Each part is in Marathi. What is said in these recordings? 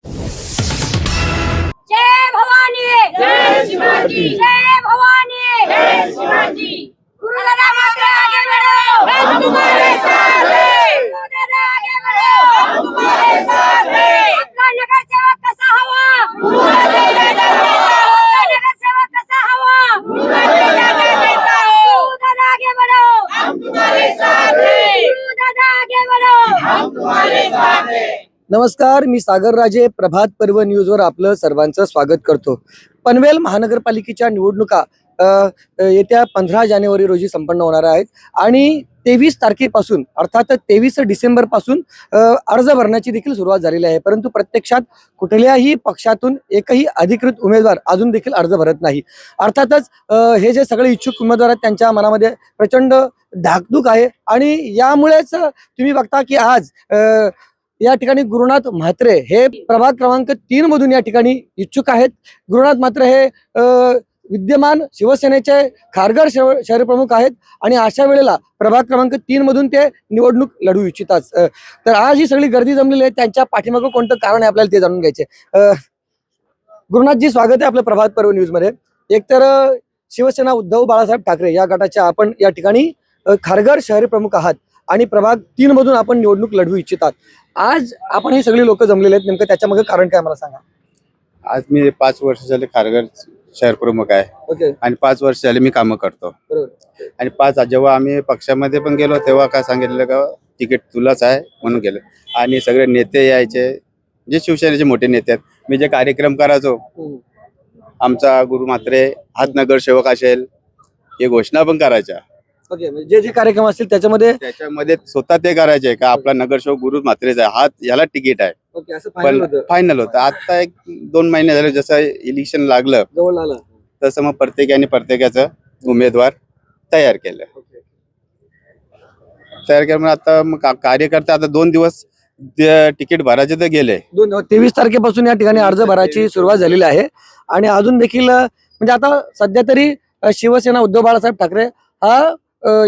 जय भवानी, जय शिवाजी, जय भवानी, जय शिवाजी। गुरुदादा मात्र आगे बढ़ो, हम तुम्हारे साथ हैं। गुरुदादा आगे बढ़ो, हम तुम्हारे साथ हैं। आपका नगर सेवक कसा हवा, गुरुदादा नगर सेवक कसा हवा, गुरुदादा आगे बढ़ो, हम तुम्हारे साथ हैं। गुरुदादा आगे बढ़ो, हम तुम्हारे साथ हैं। नमस्कार, मी सागर राजे. प्रभात पर्व न्यूजवर आपलं सर्वांचं स्वागत करतो. पनवेल महानगरपालिकेच्या निवडणुका येत्या 15 जानेवारी रोजी संपन्न होणार आहेत आणि 23 तारखेपासून अर्थात 23 डिसेंबर पासून अर्ज भरण्याची देखील सुरुवात झालेली आहे. परंतु प्रत्यक्षात कुठल्याही पक्षातून एकही अधिकृत उमेदवार अजून देखील अर्ज भरत नाही. अर्थातच हे जे सगळे इच्छुक उमेदवार आहेत त्यांच्या मनामध्ये प्रचंड धाकधूक आहे आणि यामुळेच तुम्ही बघता की आज या ठिकाणी गुरुनाथ म्हात्रे हे प्रभाग क्रमांक 3 मधून या ठिकाणी इच्छुक आहेत. गुरुनाथ म्हात्रे हे विद्यमान शिवसेनेचे खारघर शहर प्रमुख आहेत आणि अशा वेळेला प्रभाग क्रमांक 3 मधून ते निवडणूक लढवू इच्छितात. तर आज ही सगळी गर्दी जमलेली आहे. त्यांच्या पाठीमागं कोणतं कारण आहे आपल्याला ते जाणून घ्यायचे. गुरुनाथजी, स्वागत आहे आपलं प्रभात पर्व न्यूज मध्ये. एकतर शिवसेना उद्धव बाळासाहेब ठाकरे या गटाच्या आपण या ठिकाणी खारघर शहर प्रमुख आहात आणि प्रभाग 3 मधून आपण निवडणूक लढवू इच्छितात. आज आपण ही सगळी लोक जमलेले आहेत, नेमकं त्याच्या मागे कारण काय मला सांगा. आज मी 5 वर्ष झाले खारघर शहर प्रमुख आहे. ओके, आणि 5 वर्ष झाले मी कामं करतो. बरोबर. आणि जेव्हा आम्ही पक्षामध्ये पण गेलो तेव्हा काय सांगितलं का तिकीट तुलाच आहे म्हणून गेलं. आणि सगळे नेते यायचे, जे शिवसेनेचे मोठे नेते आहेत. मी जे कार्यक्रम करायचो, आमचा गुरु म्हात्रे हाच नगरसेवक असेल हे घोषणा पण करायच्या. ओके, म्हणजे जे कार्यक्रम असतील त्याच्यामध्ये स्वतः ते करायचे का आपला नगरसेवक गुरु म्हात्रेच आहे, हा याला तिकीट आहे. ओके, असं पण फायनल होतं. आता 1-2 महिने झाले जसं इलेक्शन लागलं जवळ आलं तसं मग प्रत्येकाचं उमेदवार तयार केलं. मग आता मग कार्यकर्ते आता 2 दिवस तिकीट भरायचे तर गेले. 23 तारखेपासून या ठिकाणी अर्ज भरायची सुरुवात झालेली आहे आणि अजून देखील म्हणजे आता सध्या तरी शिवसेना उद्धव बाळासाहेब ठाकरे हा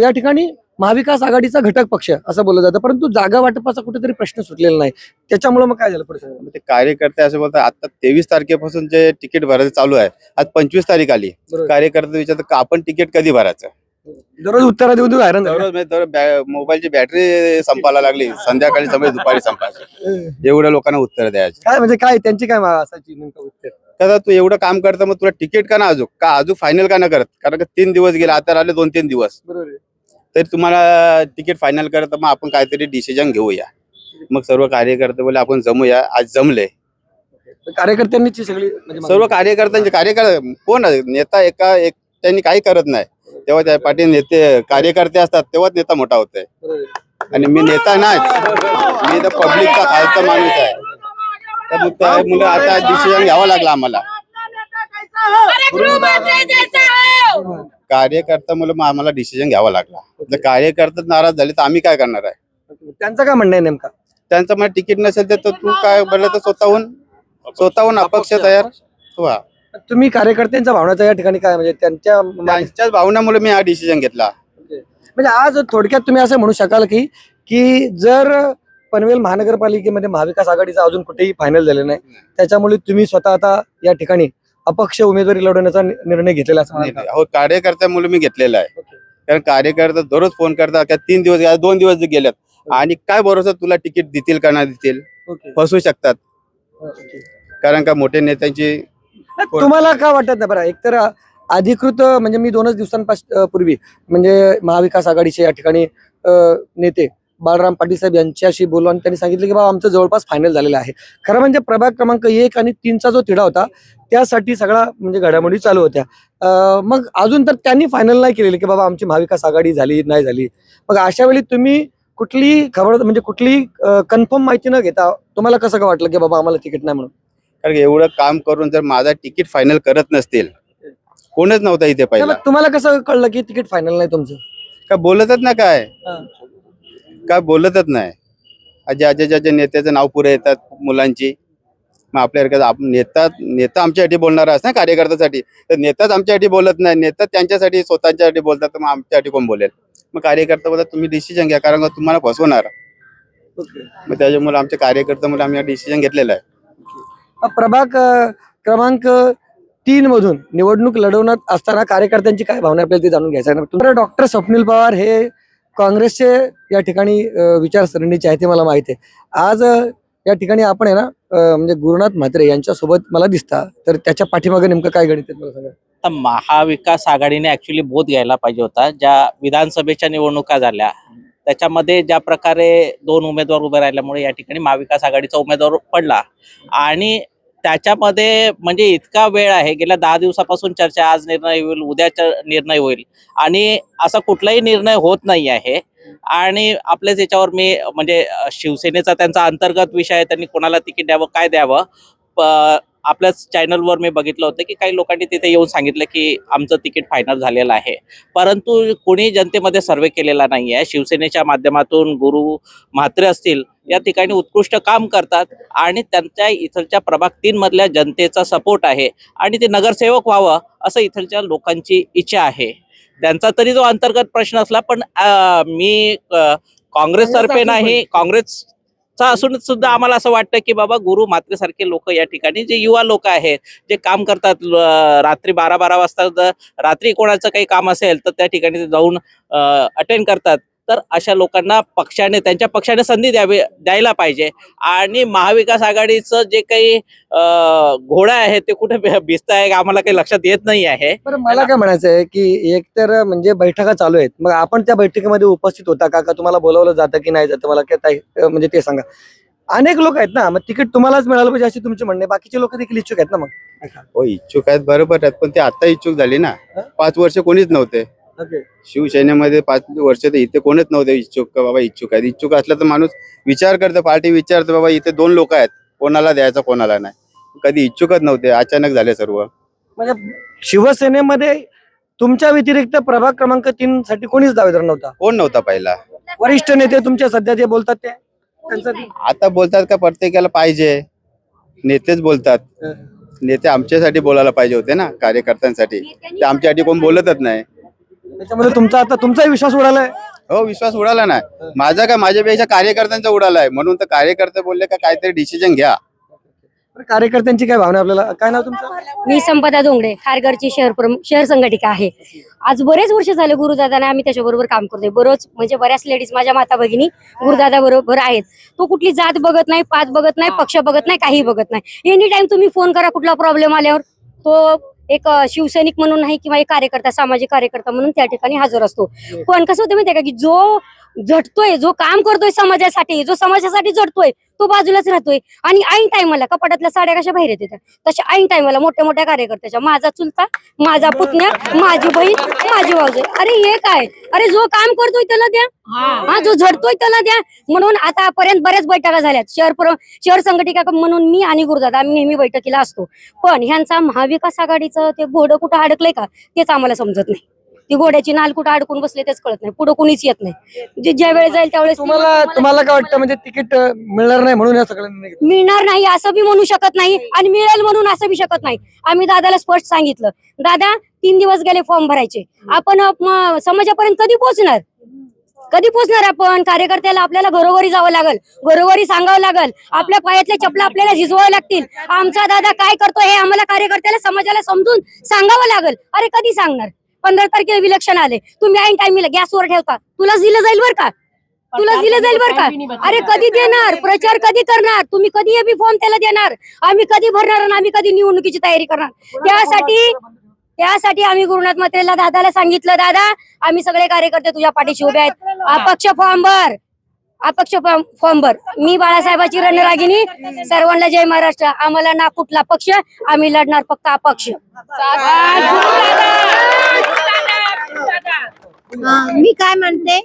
या ठिकाणी महाविकास आघाडीचा घटक पक्ष असं बोललं जातं, परंतु जागा वाटपाचा कुठेतरी प्रश्न सुटलेला नाही. त्याच्यामुळे मग काय झालं पुढे? ते कार्यकर्ते असं बोलतात आता 23 तारखेपासून जे तिकीट भरायचं चालू आहे, आज 25 तारीख आली. कार्यकर्ते विचारतात का आपण तिकीट कधी भरायचं. दररोज उत्तर देऊन हैराण मोबाईलची बॅटरी संपायला लागली, संध्याकाळी समय दुपारी संपायची, एवढ्या लोकांना उत्तर द्यायचे. काय म्हणजे काय त्यांची काय असायची नेमकं उत्तर? का तू एवढं काम करतं मग तुला तिकीट का ना अजून फायनल का ना करत, कारण का 3 दिवस गेले, आता राहिले 2-3 दिवस. बरोबर, तर तुम्हाला तिकीट फायनल करत मग आपण काहीतरी डिसिजन घेऊया. मग सर्व कार्यकर्ते बोले आपण जमूया. आज जमले कार्यकर्त्यांनी सगळी म्हणजे सर्व कार्यकर्त्यांचे. कार्यकर्ते कोण नेता एक त्यांनी काही करत नाही, तेव्हा त्या पाठी नेते कार्यकर्ते असतात तेव्हाच नेता मोठा होतोय. आणि मी नेता नाही, मी तर पब्लिकचा खालचा माणूस आहे. तर मग त्यामुळे आता डिसिजन घ्यावा लागला आम्हाला. कार्यकर्ता मुळे आम्हाला डिसिजन घ्यावा लागला. जर कार्यकर्ता नाराज झाले तर आम्ही काय करणार आहे. त्यांचं काय म्हणणं आहे नेमका? त्यांचं मला तिकीट नसेल तर तू काय बोललं तर स्वतःहून अपक्ष तयार व्हा. तुम्ही कार्यकर्त्यांच्या भावनाचा या ठिकाणी काय म्हणजे त्यांच्याच भावनामुळे मी हा डिसिजन घेतला. म्हणजे आज थोडक्यात तुम्ही असं म्हणू शकाल की जर पनवेल महानगरपालिकेमध्ये महाविकास आघाडीचा अजून कुठेही फायनल झाले नाही, त्याच्यामुळे तुम्ही स्वतः आता या ठिकाणी अपक्ष उमेदवारी लढवण्याचा निर्णय घेतलेला हो, कार्यकर्त्यामुळे मी घेतलेला आहे. कारण कार्यकर्ता दररोज फोन करतात का 3 दिवस 2 दिवस गेलेत आणि काय भरोसा तुला तिकीट देतील का नाही देतील, फसवू शकतात. कारण का मोठे नेत्यांची तुम्हाला काय वाटत नाही बरं? एकतर अधिकृत म्हणजे मी 2 दिवसांपूर्वी म्हणजे महाविकास आघाडीचे या ठिकाणी नेते बाळराम पाटील साहेब यांच्याशी बोललो आणि त्यांनी सांगितलं की बाबा आमचं जवळपास फायनल झालेलं आहे. खरं म्हणजे प्रभाग क्रमांक 1 आणि 3चा जो तिढा होता त्यासाठी सगळा म्हणजे घडामोडी चालू होत्या. मग अजून तर त्यांनी फायनल नाही केलेली की बाबा आमची महाविकास आघाडी झाली नाही झाली. मग अशा वेळी तुम्ही कुठली खबर म्हणजे कुठली कन्फर्म माहिती न घेता तुम्हाला कसं काय वाटलं की बाबा आम्हाला तिकीट नाही म्हणून? कारण एवढं काम करून जर माझा तिकीट फायनल करत नसतील, कोणच नव्हता इथे पहिला. तुम्हाला कसं कळलं की तिकीट फायनल नाही तुमचं? काय बोलतच ना काय बोलतच नाही. ज्या नेत्याचं नाव पुढे येतात मुलांची, मग आपल्या नेता आमच्यासाठी बोलणार असं कार्यकर्त्यासाठी, तर नेताच आमच्यासाठी बोलत नाही. नेता त्यांच्यासाठी स्वतःच्यासाठी बोलतात, तर मग आमच्यासाठी कोण बोलेल. मग कार्यकर्ता बोलतात तुम्ही डिसिजन घ्या कारण तुम्हाला फसवणार. मग त्याच्यामुळे आमच्या कार्यकर्त्यामुळे आम्ही हा डिसिजन घेतलेला आहे. प्रभाग क्रमांक 3 मधून निवडणूक लढवण्यात असताना कार्यकर्त्यांची काय भावना आपल्याला ते जाणून घ्यायचं आहे. तुम्हाला डॉक्टर स्वप्नील पवार हे काँग्रेसचे या ठिकाणी विचारसरणीचे आहे ते मला माहिती आहे. आज या ठिकाणी आपण आहे ना म्हणजे गुरुनाथ म्हात्रे यांच्यासोबत मला दिसता, तर त्याच्या पाठीमागे नेमकं काय गणित आहे मला सांगा. तर महाविकास आघाडीने ऍक्च्युली बोध घ्यायला पाहिजे होता. ज्या विधानसभेच्या निवडणुका झाल्या त्याच्यामध्ये ज्या प्रकारे 2 उमेदवार उभे राहिल्यामुळे या ठिकाणी महाविकास आघाडीचा उमेदवार पडला आणि त्याच्यामध्ये म्हणजे इतका वेळ आहे, गेल्या 10 दिवसापासून चर्चा, आज निर्णय होईल, उद्याचा निर्णय होईल आणि असा कुठलाही निर्णय होत नाही आहे. आणि आपल्याच याच्यावर मी म्हणजे शिवसेनेचा त्यांचा अंतर्गत विषय आहे, त्यांनी कोणाला तिकीट द्यावं काय द्यावं. आपल्याच चॅनलवर मी बघितलं होतं की काही लोकांनी तिथे येऊन सांगितलं की आमचं तिकीट फायनल झालेलं आहे, परंतु कोणी जनतेमध्ये सर्वे केलेला नाही आहे. शिवसेनेच्या माध्यमातून गुरु म्हात्रे असतील या ठिकाणी उत्कृष्ट काम करतात आणि त्यांच्या इथलच्या प्रभाग 3 मधल्या जनतेचा सपोर्ट आहे आणि ते नगरसेवक व्हावं असं इथलच्या लोकांची इच्छा आहे. त्यांचा तरी जो अंतर्गत प्रश्न असला, पण मी काँग्रेसतर्फे नाही, काँग्रेसचा असून सुद्धा आम्हाला असं वाटतं की बाबा गुरु म्हात्रे सारखे लोक या ठिकाणी, जे युवा लोक आहेत, जे काम करतात, रात्री 12-12 वाजता रात्री कोणाचं काही काम असेल तर त्या ठिकाणी ते जाऊन अटेंड करतात, तर अशा लोकांना पक्षाने, त्यांच्या पक्षाने संधी द्यायला पाहिजे. आणि महाविकास आघाडीचं जे काही घोडा आहे ते कुठे भिजत आहे आम्हाला काही लक्षात येत नाही आहे. पण मला काय म्हणायचं आहे की एकतर म्हणजे बैठका चालू आहेत, मग आपण त्या बैठकीमध्ये उपस्थित होता का तुम्हाला बोलावलं जातं की नाही जातं, मला काय म्हणजे ते सांगा. अनेक लोक आहेत ना, मग तिकीट तुम्हालाच मिळालं पाहिजे अशी तुमची म्हणणे, बाकीचे लोक देखील इच्छुक आहेत ना. मग हो, इच्छुक आहेत, बरोबर आहेत, पण ते आता इच्छुक झाली ना. 5 वर्ष कोणीच नव्हते शिवसेनेमध्ये. 5 वर्ष तर इथे कोणीच नव्हते इच्छुक का बाबा इच्छुक आहेत. इच्छुक असलं तर माणूस विचार करतो, पार्टी विचारतो बाबा इथे 2 लोक आहेत, कोणाला द्यायचं कोणाला नाही. कधी इच्छुकच नव्हते, अचानक झाले सर्व. म्हणजे शिवसेनेमध्ये तुमच्या व्यतिरिक्त प्रभाग क्रमांक 3 साठी कोणीच दावेदार नव्हता? कोण नव्हता पहिला. वरिष्ठ नेते तुमचे सध्या जे बोलतात ते त्यांचं आता बोलतात का प्रत्येकाला पाहिजे, नेतेच बोलतात. नेते आमच्यासाठी बोलायला पाहिजे होते ना, कार्यकर्त्यांसाठी. ते आमच्यासाठी कोण बोलतच नाही. त्याच्यामध्ये तुमचाही विश्वास उडालाय? हो, विश्वास उडाला नाही माझा, काय माझ्यापेक्षा कार्यकर्त्यांचा उडाला आहे. म्हणून तर कार्यकर्ते बोलले का काहीतरी डिसिजन घ्या. कार्यकर्त्यांची काय भावना आपल्याला? काय नाव तुमचं? मी संपदा डोंगरे, खारघरची शहर संघटिका आहे. आज बरेच वर्ष झाले गुरुदादाने आम्ही त्याच्याबरोबर काम करतोय. म्हणजे बऱ्याच लेडीज माझ्या माता भगिनी गुरुदादा बरोबर आहेत. तो कुठली जात बघत नाही, पात बघत नाही, पक्ष बघत नाही, काही बघत नाही. एनी टाइम तुम्ही फोन करा, कुठला प्रॉब्लेम आल्यावर तो एक शिवसैनिक म्हणून नाही किंवा एक कार्यकर्ता, सामाजिक कार्यकर्ता म्हणून त्या ठिकाणी हजर असतो. पण कसं होतं माहितीये का, की जो झटतोय, जो काम करतोय समाजासाठी, जो समाजासाठी झटतोय, तो बाजूलाच राहतोय. आणि ऐन टायमाला कपाटातल्या साड्या कशा बाहेर येतात तशा ऐन टायमाला मोठ्या मोठ्या कार्यकर्त्याच्या, माझा चुलता, माझा पुतण्या, माझी बहीण, माझी भाऊजे. अरे हे काय, अरे जो काम करतोय त्याला द्या, हा जो झटतोय त्याला द्या. म्हणून आतापर्यंत बऱ्याच बैठका झाल्यात. शहर संघटिका म्हणून मी आणि गुरुदादा आम्ही नेहमी बैठकीला असतो. पण ह्यांचा महाविकास आघाडीचं ते घोडं कुठं अडकलंय का तेच आम्हाला समजत नाही. ती घोड्याची नाल कुठं अडकून बसले तेच कळत नाही. पुढे कोणीच येत नाही. ज्या वेळेस जाईल त्यावेळेस तुम्हाला काय वाटतं, म्हणजे तिकीट मिळणार नाही म्हणून या सगळ्यांनी मिळणार नाही असं बी म्हणू शकत नाही आणि मिळेल म्हणून असं बी शकत नाही. आम्ही दादाला स्पष्ट सांगितलं, दादा 3 दिवस गेले फॉर्म भरायचे, आपण समाजापर्यंत कधी पोहोचणार? आपण कार्यकर्त्याला आपल्याला घरोघरी जावं लागल, घरोघरी सांगावं लागल, आपल्या पायातल्या चपला आपल्याला झिजवावं लागतील. आमचा दादा काय करतो हे आम्हाला कार्यकर्त्याला, समाजाला समजून सांगावं लागल. अरे कधी सांगणार? 15 तारखेला इलेक्शन आले, तुम्ही ऐन टाइमला गॅसवर ठेवता, तुलाच दिलं जाईल बर का, तुलाच दिलं जाईल बर का. अरे कधी देणार? प्रचार कधी करणार? तुम्ही कधी हे बी फॉर्म त्याला देणार? आम्ही कधी भरणार आणि आम्ही कधी निवडणुकीची तयारी करणार? त्यासाठी आम्ही गुरुनाथ म्हात्रेला दादाला सांगितलं, दादा आम्ही सगळे कार्यकर्ते तुझ्या पाठीशी उभे आहेत, अपक्ष फॉर्म भर. मी बाळासाहेबाची रणरागिणी, सर्वांना जय महाराष्ट्र. आम्हाला ना कुठला पक्ष, आम्ही लढणार फक्त अपक्ष. मी काय म्हणते,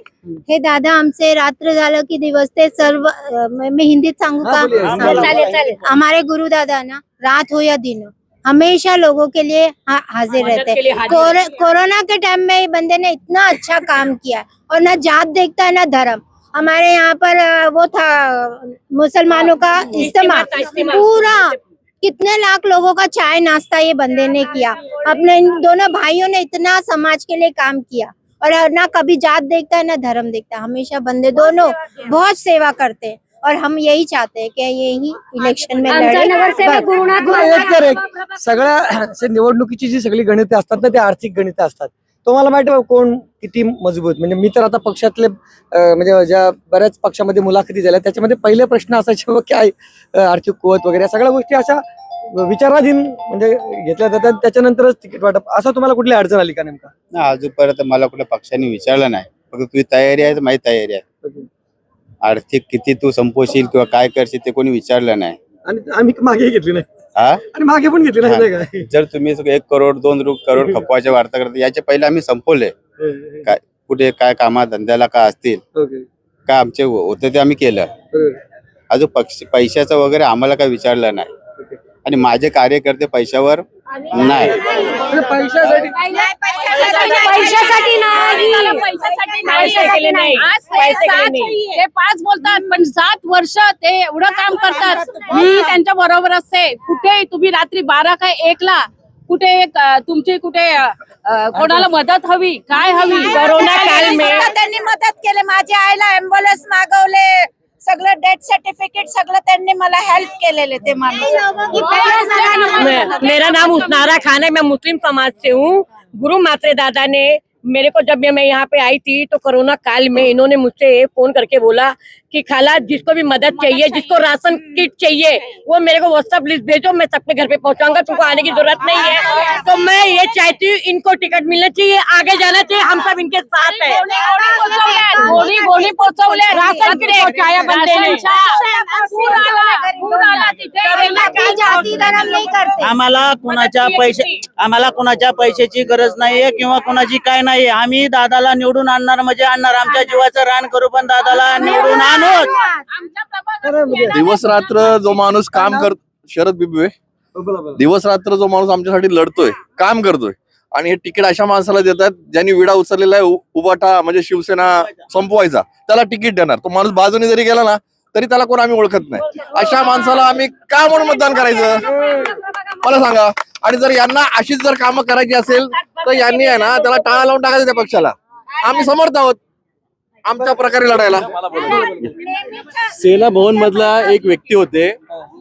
हे दादा आमचे रात्र झालं की दिवस ते सर्व, मी हिंदीत सांगू का? चालेल. हमारे गुरु दादा ना रात हो या दिन हमेशा लोगों के लिए हाजिर रहते हैं. कोरोना के टाइम में ये बंदे ने इतना अच्छा काम किया और ना जात देखता है ना धर्म. हमारे यहाँ पर वो था मुसलमानों का इज्तिमा, पूरा कितने लाख लोगों का चाय नाश्ता ये बंदे ने किया. अपने इन दोनों भाइयों ने इतना समाज के लिए काम किया और ना कभी जात देखता है ना धर्म देखता है. हमेशा बंदे दोनों बहुत सेवा करते हैं और हम यही चाहते हैं कि यही इलेक्शन में आमचा लड़े नगरसेवक बस। गुरुनाथ एक तर एक सगळ्या अशा निवडणुकीची जी सगळी गणिते असतात ना ते आर्थिक गणिते असतात. तुम्हाला माहिती आहे कोण किती मजबूत, म्हणजे मी तर आता पक्षातले म्हणजे ज्या बऱ्याच पक्षामध्ये मुलाखती झाल्या त्याच्यामध्ये पहिले प्रश्न असायचे बाबा काय आर्थिक कुवत वगैरे या सगळ्या गोष्टी अशा विचाराधीन म्हणजे घेतल्या जातात, त्याच्यानंतरच तिकीट वाटप. असं तुम्हाला कुठली अडचण आली का नेमका? ना अजूनपर्यंत मला कुठल्या पक्षाने विचारलं नाही. फक्त तुझी तयारी आहे तर माझी तयारी आहे. आर्थिक किती तू संपवशील किंवा काय करशील ते कोणी विचारलं नाही. आणि आम्ही मागे घेतली नाही हा आणि मागे पण घेतली नाही काय? जर तुम्ही 1 करोड 2 करोड खपवायच्या वार्ता करता याच्या पहिले आम्ही संपवले. काय कुठे काय कामा धंद्याला काय असतील ओके. काय आमचे होते ते आम्ही केलं. अजून पैशाचं वगैरे आम्हाला काय विचारलं नाही. आणि माझे कार्यकर्ते पैशावर नाही. म्हणजे पैशासाठी पैशासाठी नाही. पैशासाठी नाही. ते 5 बोलतात पण 7 वर्ष ते एवढं काम करतात. मी त्यांच्या बरोबर असते. कुठे तुम्ही रात्री 12 काय 1 ला कुठे तुमची कुठे कोणाला मदत हवी काय हवी कोरोना काल में त्यांनी मदत केली. माझ्या आईला ॲम्ब्युलन्स मागवले, सगळं डेथ सर्टिफिकेट सगळं त्यांनी मला हेल्प केलेले ते माणूस. मेरा नाम उसनारा खान है, मैं मुस्लिम समाज से हूँ। गुरु मात्रे दादा ने मेरे को जब मैं यहाँ पे आई थी तो कोरोना काल में इन्होंने मुझसे फोन करके बोला कि खाला जिसको भी मदद चाहिए, जिसको राशन किट चाहिए वो मेरे को व्हाट्सएप लिस्ट भेजो, मैं सबके घर पे पहुंचाऊंगा, तुमको आने की जरूरत नहीं है। तो मैं ये चाहती हूँ इनको टिकट मिलना चाहिए, आगे जाना चाहिए, हम सब इनके साथ है। गोली पोचवले, राशन किट पहुंचाया बंदे ने। जाती धर्म नहीं करते. आम्हाला कोणाच्या पैशाची गरज नाहीये किंवा कोणाची काय नाहीये. आम्ही दादाला निवडून आणणार म्हणजे आणणार. आमच्या जीवाचं रान करू पण दादाला निवडून आणू. दिवस रात्र जो माणूस काम करतो, शरद बिबवे, दिवस रात्र जो माणूस आमच्यासाठी लढतोय, काम करतोय, आणि हे तिकीट अशा माणसाला देतात ज्यांनी विडा उचललेला आहे उबाटा म्हणजे शिवसेना संपवायचा, त्याला तिकीट देणार. तो माणूस बाजूने जरी गेला ना तरी त्याला कोण आम्ही ओळखत नाही. अशा माणसाला आम्ही का म्हणून मतदान करायचं मला सांगा. आणि जर यांना अशीच जर कामं करायची असेल तर यांनी आहे ना त्याला टाळा लावून टाकायचं त्या पक्षाला. आम्ही समर्थ आहोत आमच्या प्रकारे लढायला. सेना भवन मधला एक व्यक्ती होते,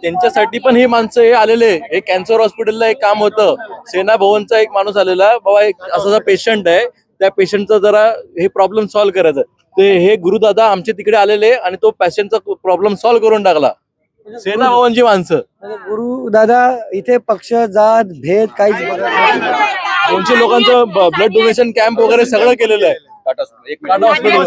त्यांच्यासाठी पण हे माणसं हे आलेले. हे कॅन्सर हॉस्पिटलला एक काम होतं, सेना भवनचा एक माणूस आलेला, बाबा एक असा पेशंट आहे, त्या पेशंटचा जरा हे प्रॉब्लेम सॉल्व्ह करायचं. ते हे गुरुदादा आमचे तिकडे आलेले आणि तो पेशंटचा प्रॉब्लेम सॉल्व्ह करून टाकला. सेना भवनची माणसं. गुरु दादा इथे पक्ष जात भेद काहीच बघत नाही. 200 लोकांचं ब्लड डोनेशन कॅम्प वगैरे सगळं केलेलं आहे टाटा हॉस्पिटल.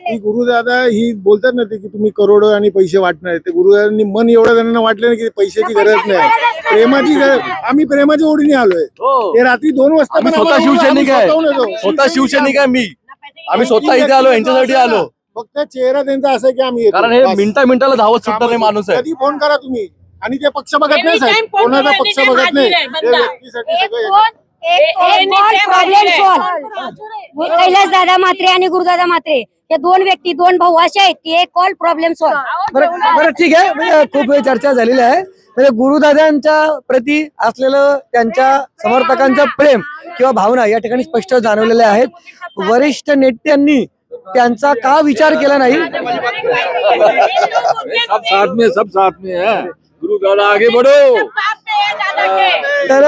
ही गुरुदादा ही बोलतात ना ते की तुम्ही करोड आणि पैसे वाटणार. ते गुरुदादांनी मन एवढ्या जणांना वाटलं ना की पैशाची गरज नाही, प्रेमाची गरज. आम्ही प्रेमाच्या ओढीने आलोय. ते रात्री 2 वाजता आम्ही पण स्वतः आम्हाला शिवसैनिक आहे. स्वतःहून येतो. स्वतः शिवसैनिक आहे मी. आम्ही स्वतः इथे आलो, यांच्यासाठी आलो. फक्त चेहरा त्यांचा असा आहे की आम्ही येतो. कारण हे बस. मिनिटाला धावत सुटणारे माणूस आहे. कधी फोन करा तुम्ही. आणि ते पक्ष बघत नाही साहेब, कोणाचा पक्ष बघत नाही. ते व्यक्तीसाठी सगळं येतं. कैलास दादा म्हात्रे आणि गुरुदादा म्हात्रे हे 2 व्यक्ती 2 भाऊ असे आहेत की एक कॉल प्रॉब्लेम सॉल्व. बरं ठीक आहे. म्हणजे खूप वेळ चर्चा झालेली आहे. म्हणजे गुरुदादांच्या प्रती असलेलं त्यांच्या समर्थकांचं प्रेम किंवा भावना या ठिकाणी स्पष्ट झालेल्या आहेत. वरिष्ठ नेत्यांनी त्यांचा का विचार केला नाही. सब साथ में है. गुरु दादा आगे बढ़ो. तर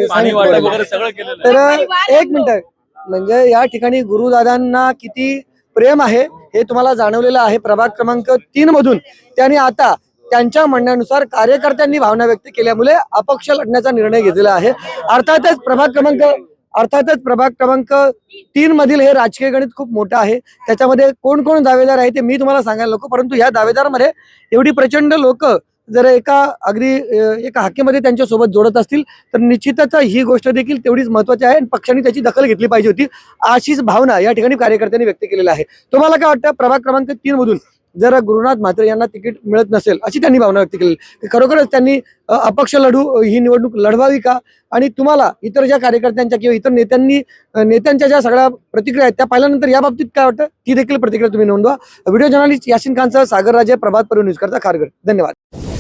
पाणी वाटप वगैरे सगळं केलेलं आहे. तर एक मिनिट, म्हणजे या ठिकाणी गुरुदादांना किती प्रेम आहे हे तुम्हाला जाणवलेलं आहे. प्रभाग क्रमांक 3 मधून त्यांनी आता त्यांच्या म्हणण्यानुसार कार्यकर्त्यांनी भावना व्यक्त केल्यामुळे अपक्ष लढण्याचा निर्णय घेतलेला आहे. अर्थातच प्रभाग क्रमांक 3 मधील हे राजकीय गणित खूप मोठं आहे. त्याच्यामध्ये कोण कोण दावेदार आहे ते मी तुम्हाला सांगायला नको, परंतु या दावेदारांमध्ये एवढी प्रचंड लोक जर एका हाकेमध्ये त्यांच्या सोबत जोडत असतील तर निश्चितच ही गोष्ट देखील तेवढीच महत्वाची आहे आणि पक्षाने त्याची दखल घेतली पाहिजे होती, अशीच भावना या ठिकाणी कार्यकर्त्यांनी व्यक्त केलेली आहे. तुम्हाला काय वाटतं, प्रभाग क्रमांक 3 मधून जर गुरुनाथ म्हात्रे यांना तिकीट मिळत नसेल अशी त्यांनी भावना व्यक्त केली, खरोखरच त्यांनी अपक्ष ही निवडणूक लढवावी का? आणि तुम्हाला इतर ज्या कार्यकर्त्यांच्या किंवा इतर नेत्यांच्या ज्या सगळ्या प्रतिक्रिया आहेत त्या पाहिल्यानंतर या बाबतीत काय वाटतं ती देखील प्रतिक्रिया तुम्ही नोंदवा. व्हिडिओ जर्नलिस्ट यासिन खानसह सागर राजे, प्रभात पर्व न्यूज करता खारघर. धन्यवाद.